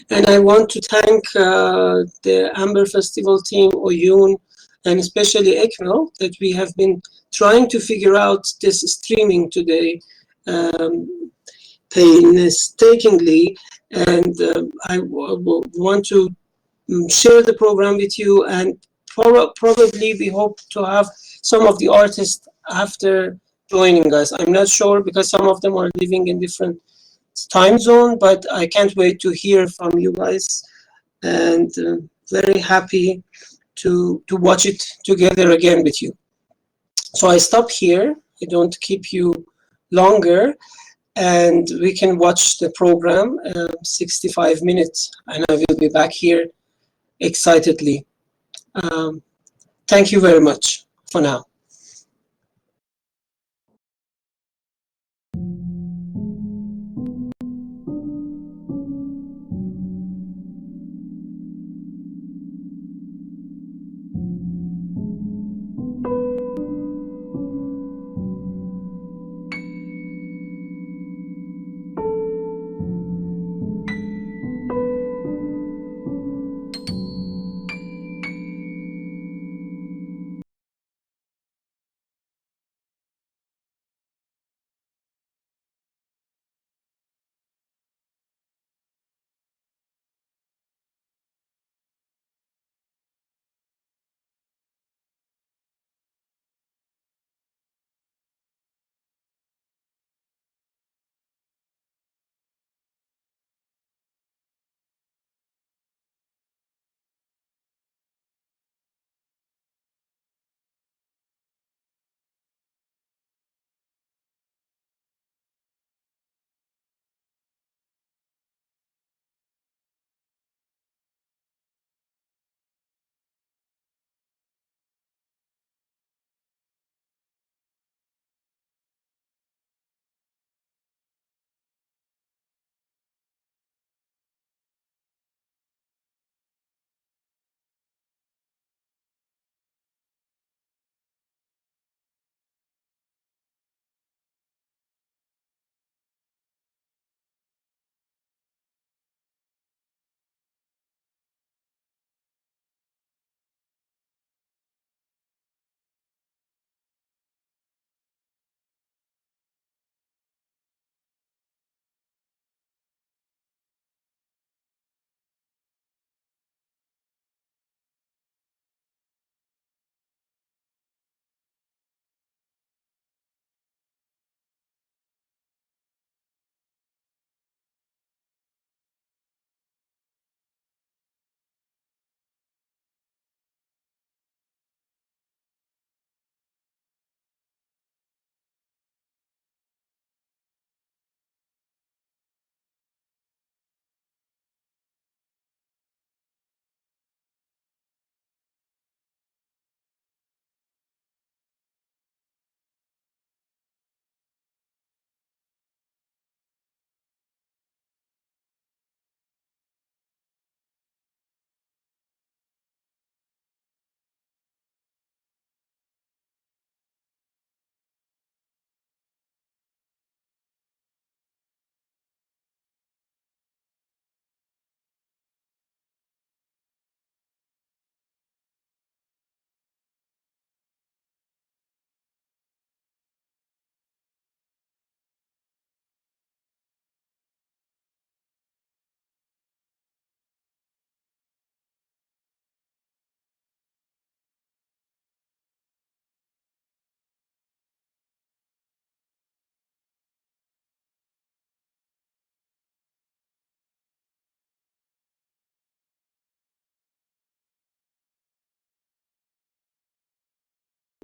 And I want to thank the Amber Festival team, Oyoun, and especially ECMO, that we have been trying to figure out this streaming today painstakingly. And I want to share the program with you, and probably we hope to have some of the artists after joining us. I'm not sure because some of them are living in different time zone, but I can't wait to hear from you guys, and very happy to watch it together again with you. So I stop here. I don't keep you longer, and we can watch the program 65 minutes, and I will be back here excitedly. Thank you very much for now.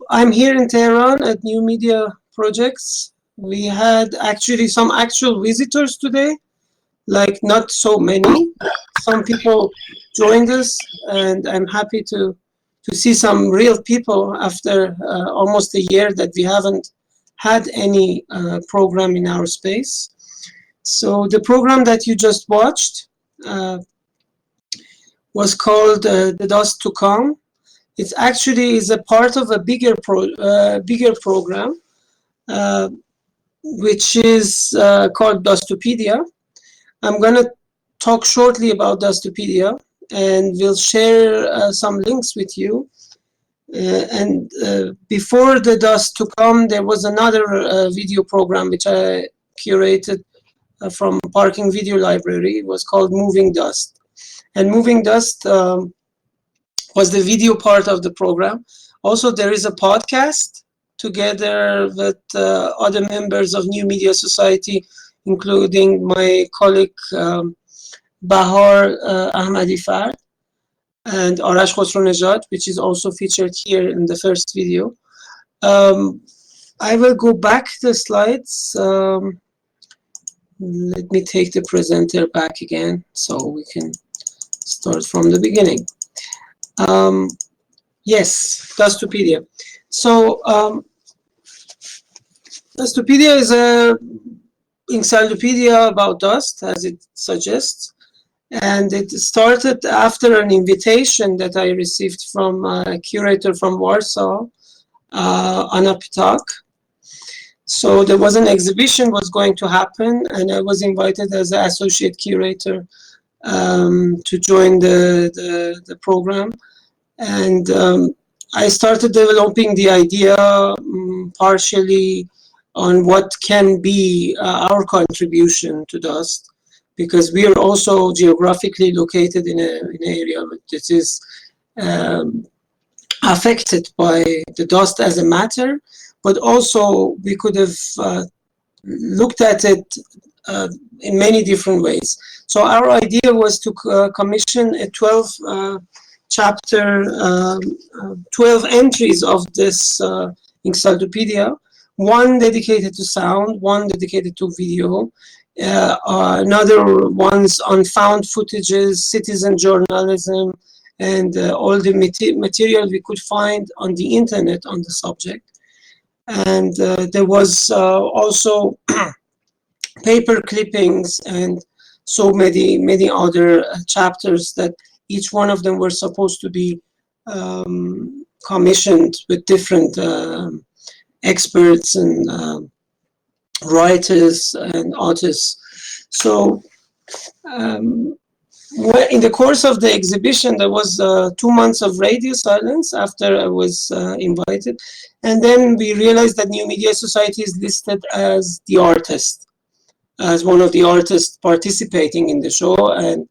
I'm here in Tehran at New Media Projects. We had actually some actual visitors today, like not so many. Some people joined us, and I'm happy to see some real people after almost a year that we haven't had any program in our space. So the program that you just watched was called The Dust to Come. It actually is a part of a bigger program, which is called Dustopedia. I'm going to talk shortly about Dustpedia, and we'll share some links with you. Before the dust to come, there was another video program which I curated from Parking Video Library. It was called Moving Dust. And Moving Dust was the video part of the program. Also, there is a podcast together with other members of New Media Society, including my colleague Bahar Ahmadifard and Arash Khosronejad, which is also featured here in the first video. I will go back the slides. Let me take the presenter back again so we can start from the beginning. Yes, Dustpedia. So Dustpedia is a encyclopedia about dust, as it suggests. And it started after an invitation that I received from a curator from Warsaw, Anna Pitak. So there was an exhibition was going to happen, and I was invited as an associate curator to join the program. And I started developing the idea partially on what can be our contribution to dust, because we are also geographically located in an area that is affected by the dust as a matter, but also we could have looked at it in many different ways. So our idea was to commission a 12 chapter, 12 entries of this encyclopedia, one dedicated to sound, one dedicated to video, another ones on found footages, citizen journalism, and all the material we could find on the internet on the subject. And there was also paper clippings and so many other chapters that each one of them were supposed to be commissioned with different experts and writers and artists. So in the course of the exhibition, there was 2 months of radio silence after I was invited. And then we realized that New Media Society is listed as the artist, as one of the artists participating in the show. And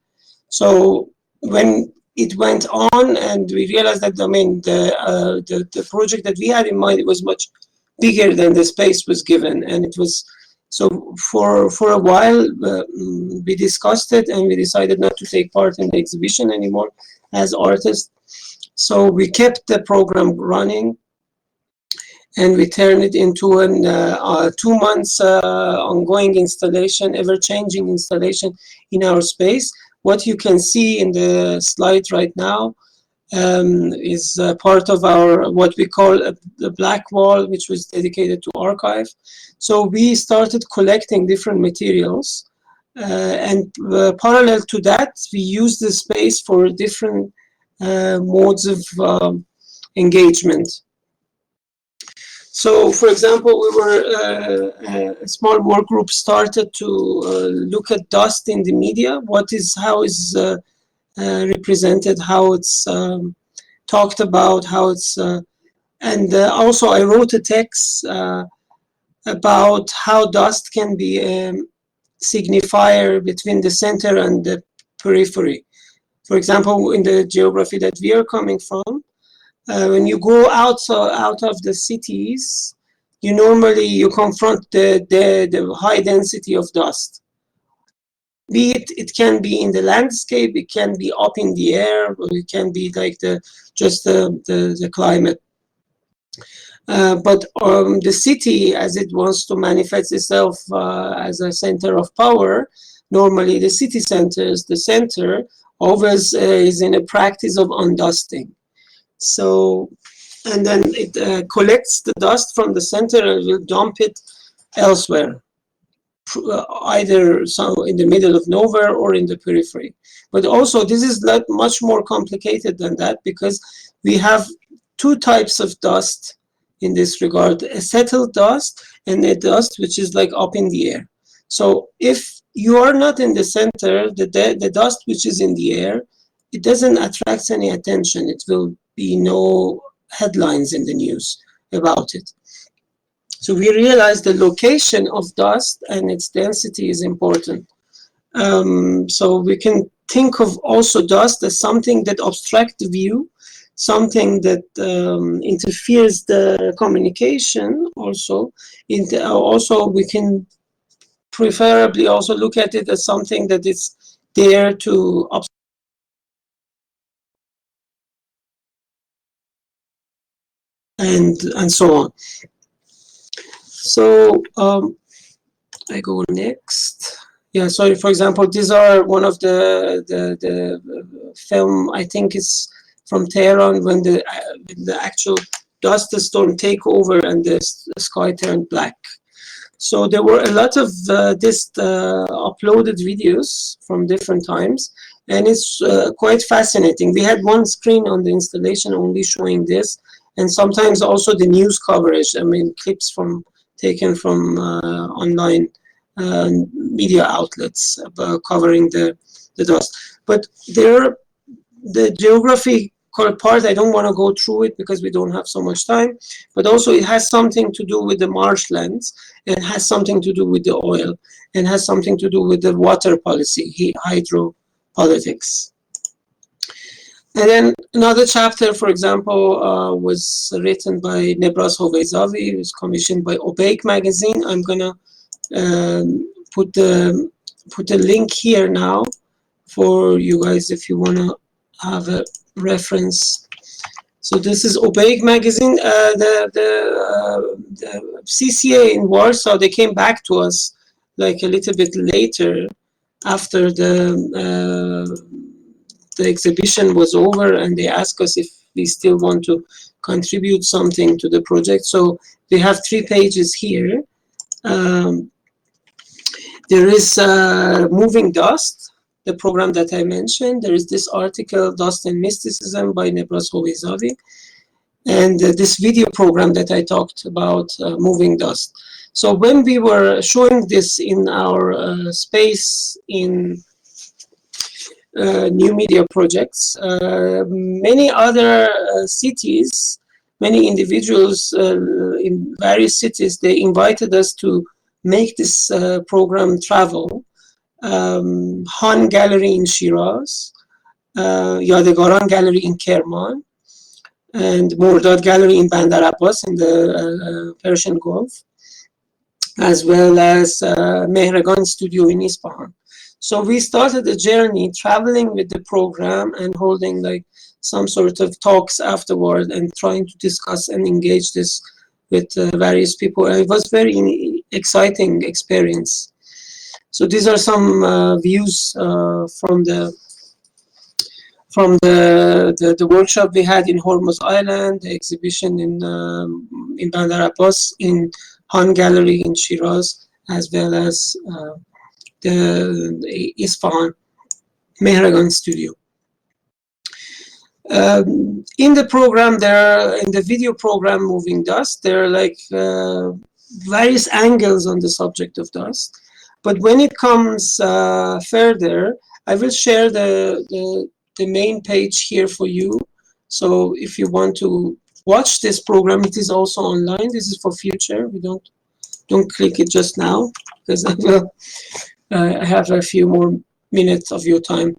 so when it went on and we realized that, I mean, the project that we had in mind, it was much bigger than the space was given. And it was, so for a while, we discussed it and we decided not to take part in the exhibition anymore as artists. So we kept the program running and we turned it into a 2 months ongoing installation, ever-changing installation in our space. What you can see in the slide right now is part of our, what we call the black wall, which was dedicated to archive. So we started collecting different materials, and parallel to that, we used the space for different modes of engagement. So, for example, we were a small work group started to look at dust in the media. How is represented, how it's talked about, how it's, and also I wrote a text about how dust can be a signifier between the center and the periphery. For example, in the geography that we are coming from, when you go out of the cities, you confront the high density of dust. Be it can be in the landscape, it can be up in the air, or it can be like just the climate. But the city, as it wants to manifest itself as a center of power, normally the city centers, the center always is in a practice of undusting. So, and then it collects the dust from the center and will dump it elsewhere, either in the middle of nowhere or in the periphery. But also, this is much more complicated than that, because we have 2 types of dust in this regard: a settled dust and a dust which is like up in the air. So if you are not in the center, the dust which is in the air, it doesn't attract any attention. It will be no headlines in the news about it. So we realized the location of dust and its density is important. So we can think of also dust as something that obstructs the view, something that interferes the communication. Also, also we can preferably also look at it as something that is there to obstruct and so on. So I go next. Yeah, sorry. For example, these are one of the film. I think it's from Tehran when the actual dust storm take over and the sky turned black. So there were a lot of this uploaded videos from different times, and it's quite fascinating. We had one screen on the installation only showing this, and sometimes also the news coverage. I mean, clips taken from online media outlets covering the dust. But the geography part, I don't want to go through it because we don't have so much time, but also it has something to do with the marshlands, and it has something to do with the oil, and has something to do with the water policy, hydro politics. And then another chapter, for example, was written by Nebras Hoveyzavi. It was commissioned by Obeyk magazine. I'm gonna put a link here now for you guys if you wanna have a reference. So this is Obeyk magazine. The CCA in Warsaw, they came back to us like a little bit later after the exhibition was over, and they asked us if we still want to contribute something to the project. So we have 3 pages here. There is Moving Dust, the program that I mentioned. There is this article, Dust and Mysticism by Nebras Hoveyzavi, and this video program that I talked about, Moving Dust. So when we were showing this in our space in new media projects, many other cities, many individuals in various cities, they invited us to make this program travel. Han Gallery in Shiraz, Yadegaran Gallery in Kerman, and Mordad Gallery in Bandar Abbas in the Persian Gulf, as well as Mehregan Studio in Isfahan. So we started a journey traveling with the program and holding like some sort of talks afterward and trying to discuss and engage this with various people. And it was very exciting experience. So these are some views from the workshop we had in Hormuz Island, the exhibition in Bandar Abbas, in Han Gallery in Shiraz, as well as the Isfahan Mehregan Studio. In the program, in the video program Moving Dust, there are like various angles on the subject of dust. But when it comes further, I will share the main page here for you. So if you want to watch this program, it is also online. This is for future. We don't click it just now because I will have a few more minutes of your time.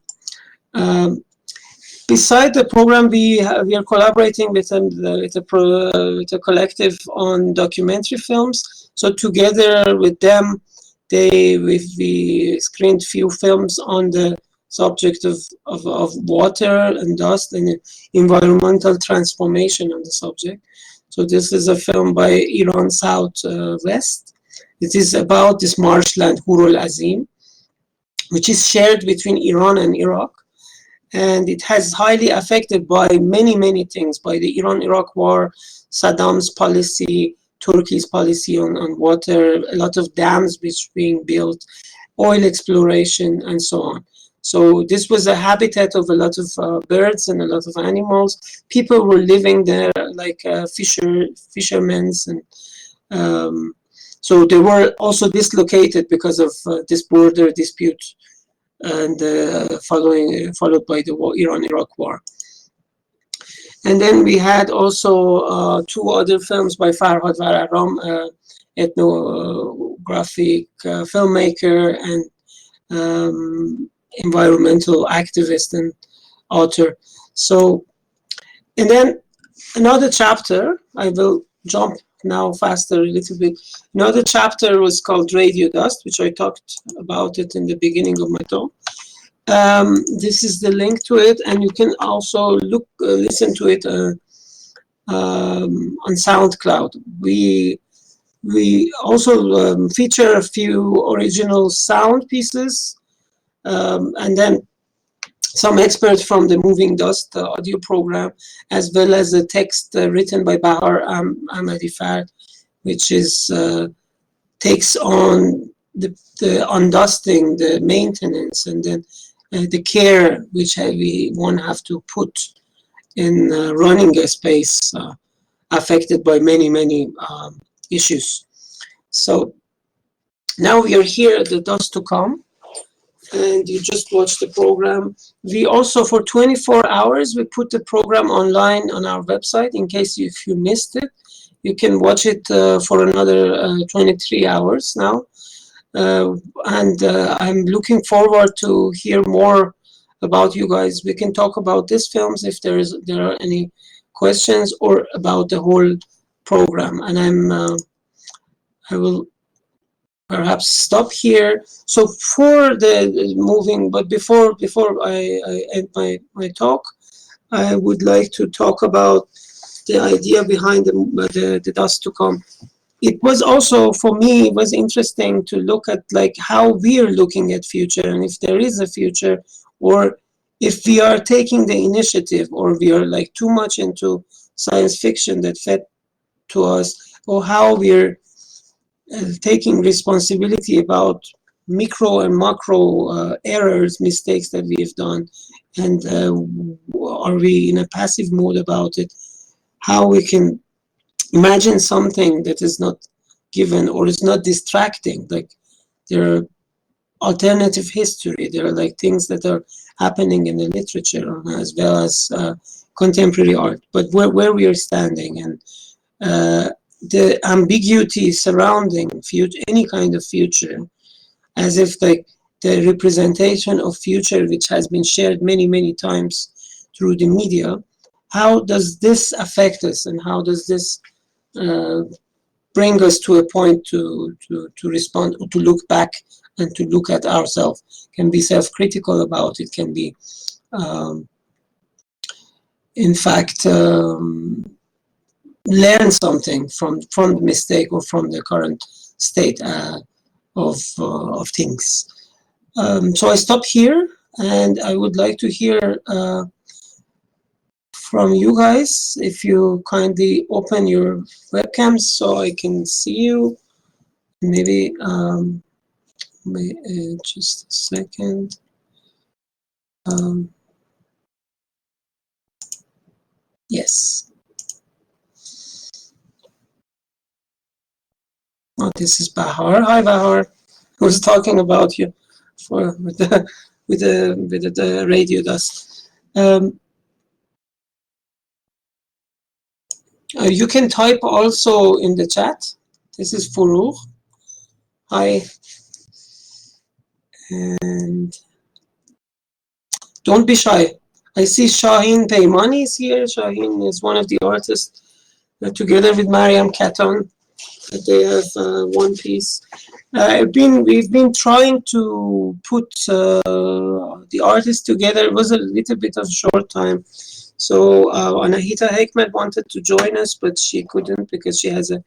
Beside the program, we are collaborating with a collective on documentary films. So together with them, we screened few films on the subject of water and dust and environmental transformation on the subject. So this is a film by Iran Southwest. It is about this marshland, Hurul Azim, which is shared between Iran and Iraq. And it has highly affected by many things, by the Iran-Iraq war, Saddam's policy, Turkey's policy on water, a lot of dams which being built, oil exploration, and so on. So this was a habitat of a lot of birds and a lot of animals. People were living there like fishermen and So they were also dislocated because of this border dispute, and followed by the Iran-Iraq war. And then we had also 2 other films by Farhad Vararam, ethnographic filmmaker and environmental activist and author. So, and then another chapter, I will jump now faster a little bit. Another chapter was called Radio Dust, which I talked about it in the beginning of my talk. This is the link to it, and you can also listen to it on SoundCloud. We also feature a few original sound pieces, and then some experts from the Moving Dust audio program, as well as a text written by Bahar Ahmadi, which is takes on the undusting, the maintenance, and then the care which one have to put in running a space affected by many issues. So now we are here at the Dust to Come, and you just watched the program. We also, for 24 hours, we put the program online on our website. In case if you missed it, you can watch it for another 23 hours now. And I'm looking forward to hear more about you guys. We can talk about these films if there are any questions, or about the whole program. And I will perhaps stop here. So for the moving, but before I end my talk, I would like to talk about the idea behind the Dust to Come. It was also, for me, it was interesting to look at like how we are looking at future, and if there is a future, or if we are taking the initiative, or we are like too much into science fiction that fed to us, or how we're taking responsibility about micro and macro errors, mistakes that we have done, and are we in a passive mode about it? How we can imagine something that is not given, or is not distracting. Like there are alternative history, there are like things that are happening in the literature, as well as contemporary art, but where we are standing, and the ambiguity surrounding future, any kind of future, as if like the representation of future, which has been shared many times through the media, how does this affect us, and how does this bring us to a point to respond, to look back, and to look at ourselves? Can be self-critical about it, can be in fact learn something from the mistake, or from the current state of things. So I stop here, and I would like to hear from you guys. If you kindly open your webcams so I can see you. Maybe just a second. Yes. Oh, this is Bahar. Hi, Bahar. I was talking about you with the Radio Dust. You can type also in the chat. This is Furuh. Hi. And don't be shy. I see Shaheen Peymani is here. Shaheen is one of the artists together with Mariam Katan. They have one piece. We've been trying to put the artists together. It was a little bit of a short time. So Anahita Hekmet wanted to join us, but she couldn't because she has a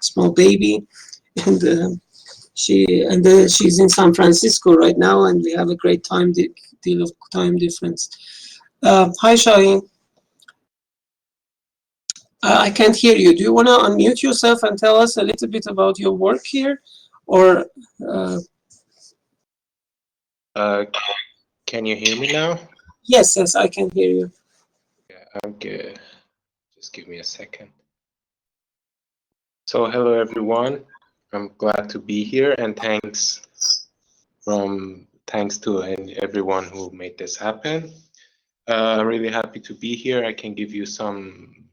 small baby, and she's in San Francisco right now, and we have a great deal of time difference. Hi, Shaheen. I can't hear you. Do you want to unmute yourself and tell us a little bit about your work here, or? Can you hear me now? Yes, I can hear you. Yeah, I'm good. Just give me a second. So hello everyone. I'm glad to be here, and thanks to everyone who made this happen. I'm really happy to be here. I can give you some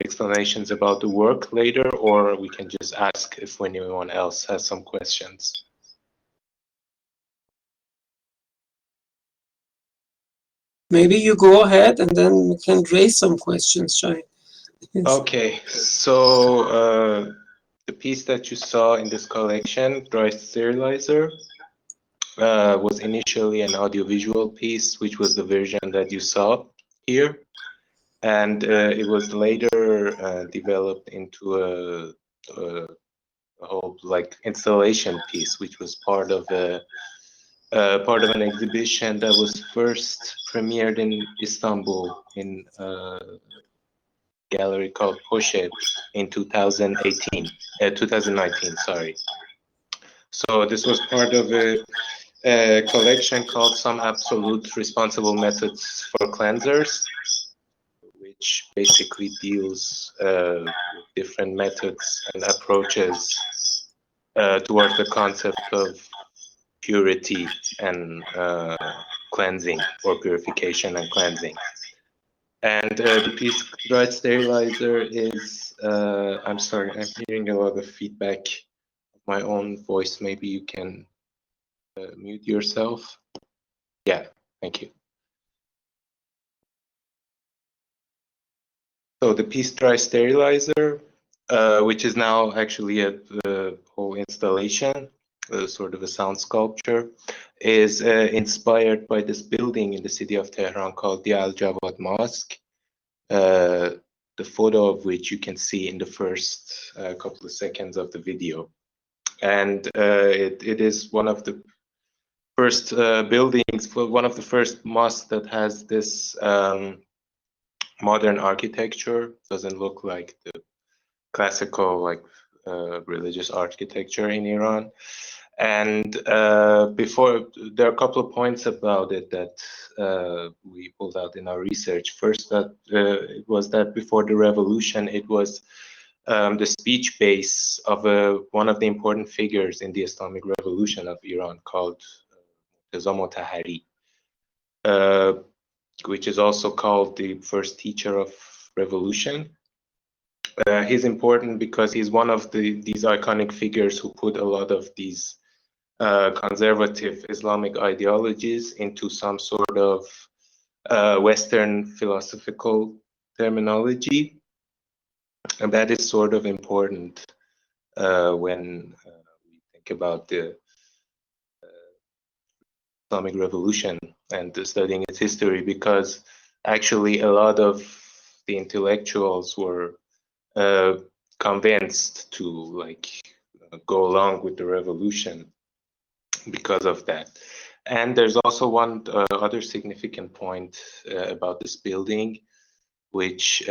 explanations about the work later, or we can just ask if anyone else has some questions. Maybe you go ahead and then we can raise some questions, Shai. Okay, so the piece that you saw in this collection, Dry Sterilizer, was initially an audiovisual piece, which was the version that you saw here. And it was later developed into a whole like installation piece, which was part of an exhibition that was first premiered in Istanbul in a gallery called Poşet in 2019, sorry. So this was part of a collection called Some Absolute Responsible Methods for Cleansers, which basically deals with different methods and approaches towards the concept of purity and cleansing, or purification and cleansing. And the piece Dry Sterilizer is, I'm sorry, I'm hearing a lot of feedback of my own voice. Maybe you can mute yourself. Yeah, thank you. So the piece Dry Sterilizer, which is now actually a whole installation, sort of a sound sculpture, is inspired by this building in the city of Tehran called the Al-Jawad Mosque, the photo of which you can see in the first couple of seconds of the video. And it is one of the first buildings, one of the first mosques that has this modern architecture. Doesn't look like the classical religious architecture in Iran. And before, there are a couple of points about it that we pulled out in our research. First, that it was that before the revolution, it was the speech base of one of the important figures in the Islamic Revolution of Iran called Murtaza Motahhari, which is also called the first teacher of revolution. He's important because he's one of these iconic figures who put a lot of these conservative Islamic ideologies into some sort of Western philosophical terminology. And that is sort of important when we think about the Islamic Revolution and studying its history, because actually a lot of the intellectuals were convinced to go along with the revolution because of that. And there's also one other significant point about this building, which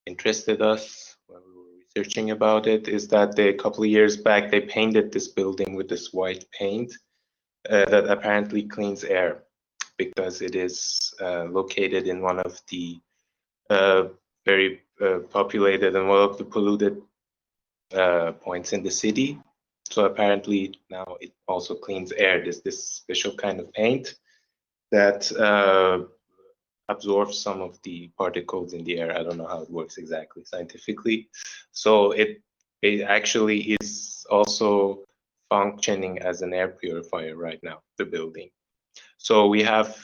interested us when we were researching about it, is that a couple of years back they painted this building with this white paint that apparently cleans air, because it is located in one of the very populated and one of the polluted points in the city. So apparently now it also cleans air. There's this special kind of paint that absorbs some of the particles in the air. I don't know how it works exactly scientifically. So it actually is also functioning as an air purifier right now, the building. So we have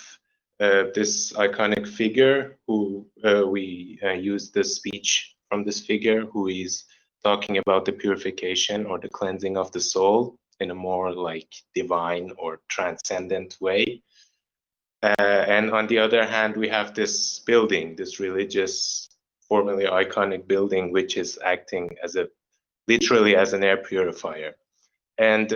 this iconic figure who we use the speech from this figure, who is talking about the purification or the cleansing of the soul in a more divine or transcendent way. And on the other hand, we have this building, this religious, formerly iconic building, which is acting as literally as an air purifier. And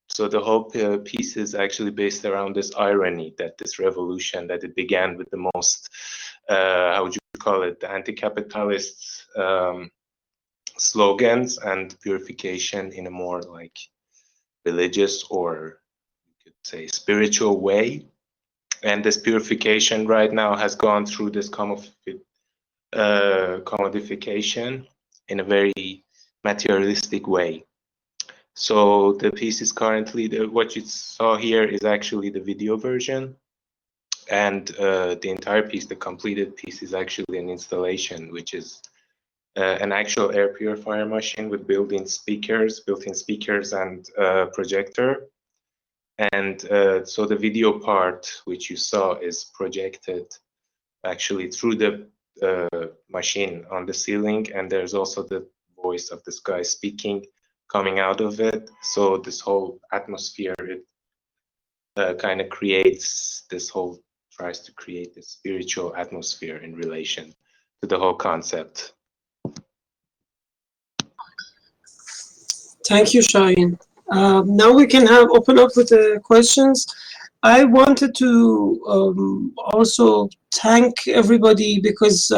so the whole piece is actually based around this irony that this revolution, that it began with the most, how would you call it, the anti-capitalist slogans, and purification in a more religious, or you could say spiritual way. And this purification right now has gone through this commodification, in a very materialistic way. So the piece is currently, what you saw here is actually the video version, and the entire piece, the completed piece, is actually an installation, which is an actual air purifier machine with built-in speakers and projector. And so the video part, which you saw, is projected actually through the machine on the ceiling, and there's also the voice of this guy speaking coming out of it. So this whole atmosphere, it kind of creates this whole, tries to create this spiritual atmosphere in relation to the whole concept. Thank you, Shaheen. Now we can open up with the questions. I wanted to also thank everybody, because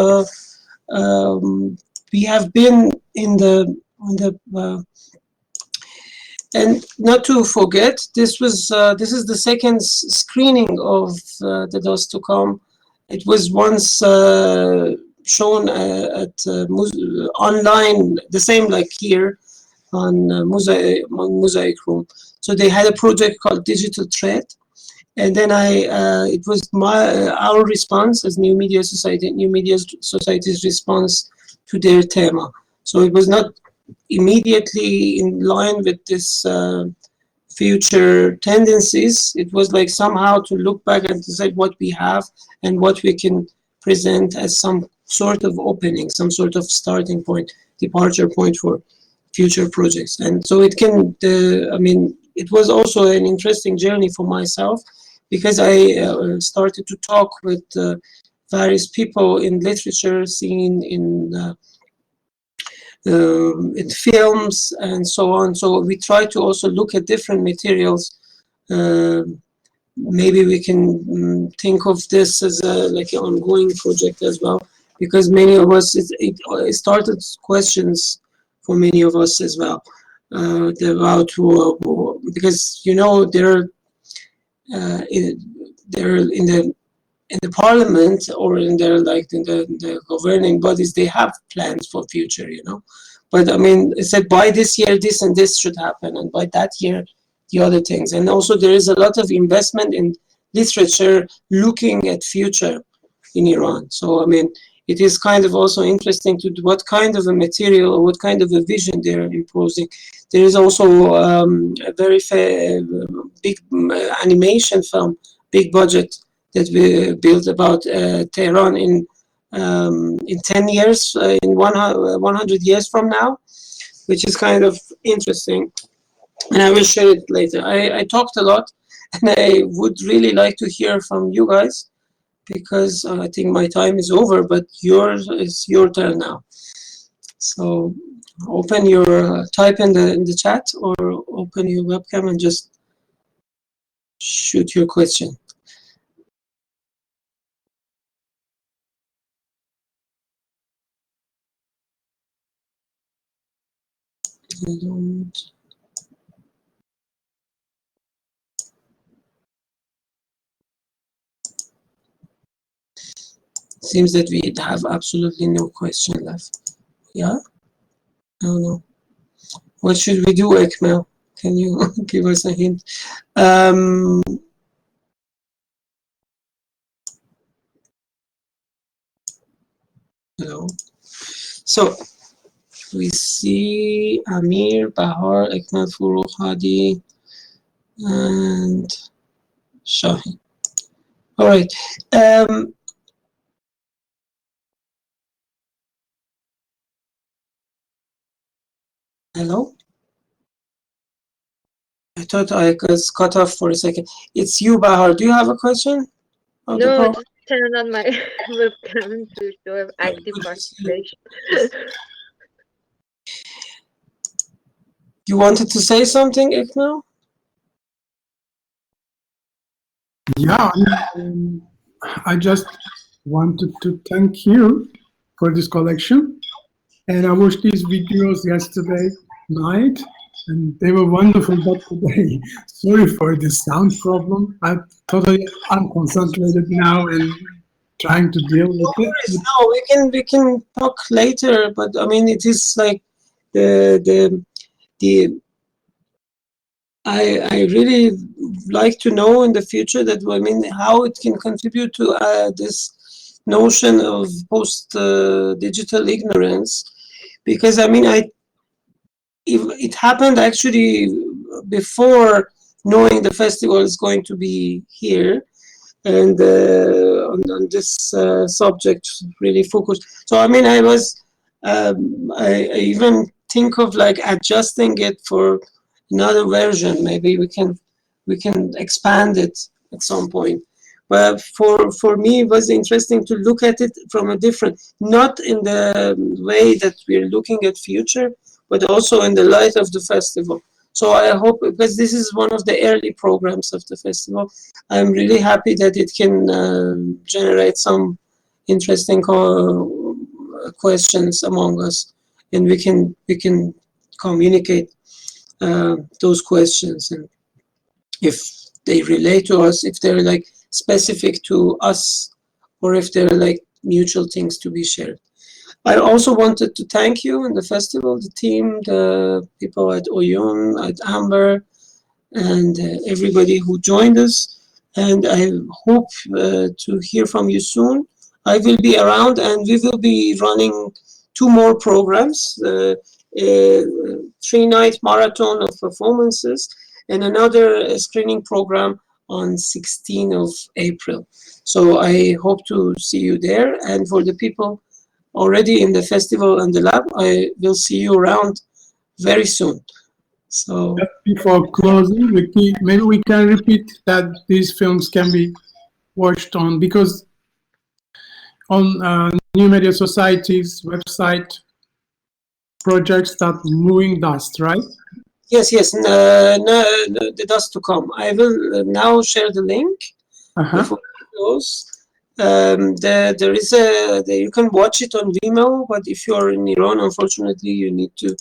we have been in the and not to forget, this is the second screening of the Dust to Come. It was once shown at online, the same like here on Mosaic Room. So they had a project called Digital Thread, and then it was our response as New Media Society's response to their theme. So it was not immediately in line with this future tendencies. It was like somehow to look back and decide what we have and what we can present as some sort of opening, some sort of starting point, departure point for future projects. And so it can, I mean, it was also an interesting journey for myself, because I started to talk with various people in literature scene, in films and so on. So we try to also look at different materials. Maybe we can think of this as like an ongoing project as well, because many of us, it started questions for many of us as well, about because they're in the parliament, or in the governing bodies, they have plans for future, but I mean, it said by this year this and this should happen, and by that year the other things. And also there is a lot of investment in literature looking at future in Iran. So I mean, it is kind of also interesting to do what kind of a material or what kind of a vision they're imposing. There is also a very big animation film, big budget, that we built about Tehran in 10 years, in 100 years from now, which is kind of interesting. And I will share it later. I talked a lot, and I would really like to hear from you guys, because I think my time is over, but it's your turn now. So open your, type in the chat, or open your webcam and just shoot your question. I don't. Seems that we have absolutely no question left. Yeah? I don't know. What should we do, Ekmel? Can you give us a hint? Hello. So we see Amir, Bahar, Ekmel, Furukh, Hadi, and Shaheen. All right. Hello? I thought I was cut off for a second. It's you, Bahar. Do you have a question? No, just turn on my webcam to show active participation. You wanted to say something, Ekmel? Yeah, I just wanted to thank you for this collection. And I watched these videos yesterday night, and they were wonderful, but today, sorry for the sound problem. I'm totally unconcentrated now, and trying to deal with it. No, we can talk later, but I mean, it is like the I really like to know in the future that, I mean, how it can contribute to this notion of post-digital ignorance, because I mean, it happened actually before knowing the festival is going to be here, and on this subject really focused. So I mean, I even think of like adjusting it for another version. Maybe we can expand it at some point. But for me, it was interesting to look at it from a different, not in the way that we're looking at future, but also in the light of the festival. So I hope, because this is one of the early programs of the festival, I'm really happy that it can generate some interesting questions among us, and we can communicate those questions, and if they relate to us, if they're like specific to us, or if they're like mutual things to be shared. I also wanted to thank you and the festival, the team, the people at Oyoun, at Amber, and everybody who joined us. And I hope to hear from you soon. I will be around, and we will be running 2 more programs, 3-night marathon of performances, and another screening program on 16th of April. So I hope to see you there. And for the people already in the festival and the lab, I will see you around very soon. So just before closing, maybe we can repeat that these films can be watched on, because on New Media Society's website, projects.moving.dust, right? yes, the dust to come. I will now share the link before we close. There is you can watch it on Vimeo, but if you are in Iran, unfortunately, you need to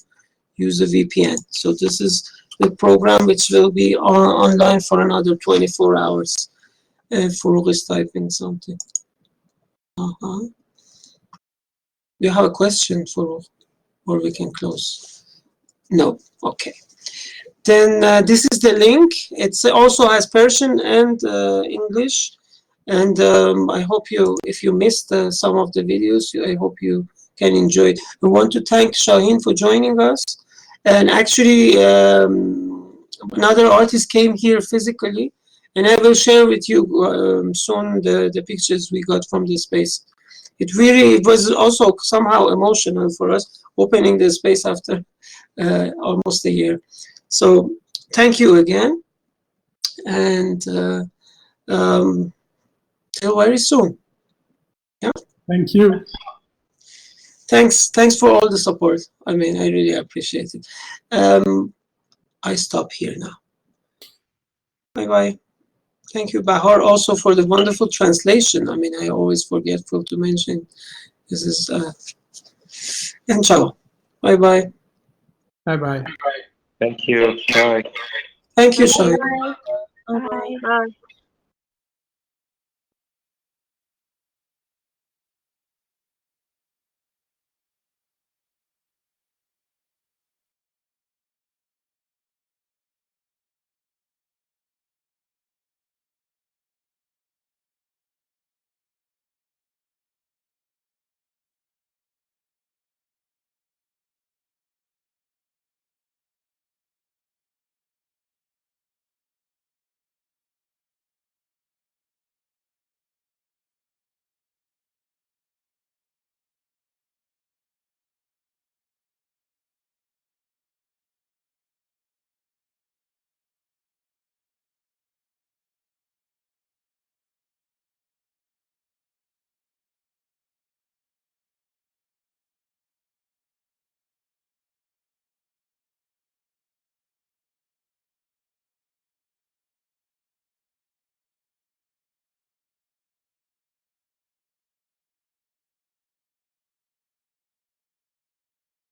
use a VPN. So this is the program which will be online for another 24 hours. Farouk is typing something. You have a question, Farouk, or we can close? No. Okay. Then this is the link. It also has Persian and English. And I hope if you missed some of the videos, I hope you can enjoy it. I want to thank Shaheen for joining us. And actually, another artist came here physically, and I will share with you soon the pictures we got from this space. It was also somehow emotional for us, opening the space after almost a year. So thank you again, and till very soon. Yeah. Thank you. Thanks for all the support. I mean, I really appreciate it. I stop here now. Bye bye. Thank you, Bahar, also for the wonderful translation. I mean, I always forgetful to mention this is inshallah. Bye bye. Bye bye. Thank you. Bye. Thank you, Shaheen. Bye. Bye.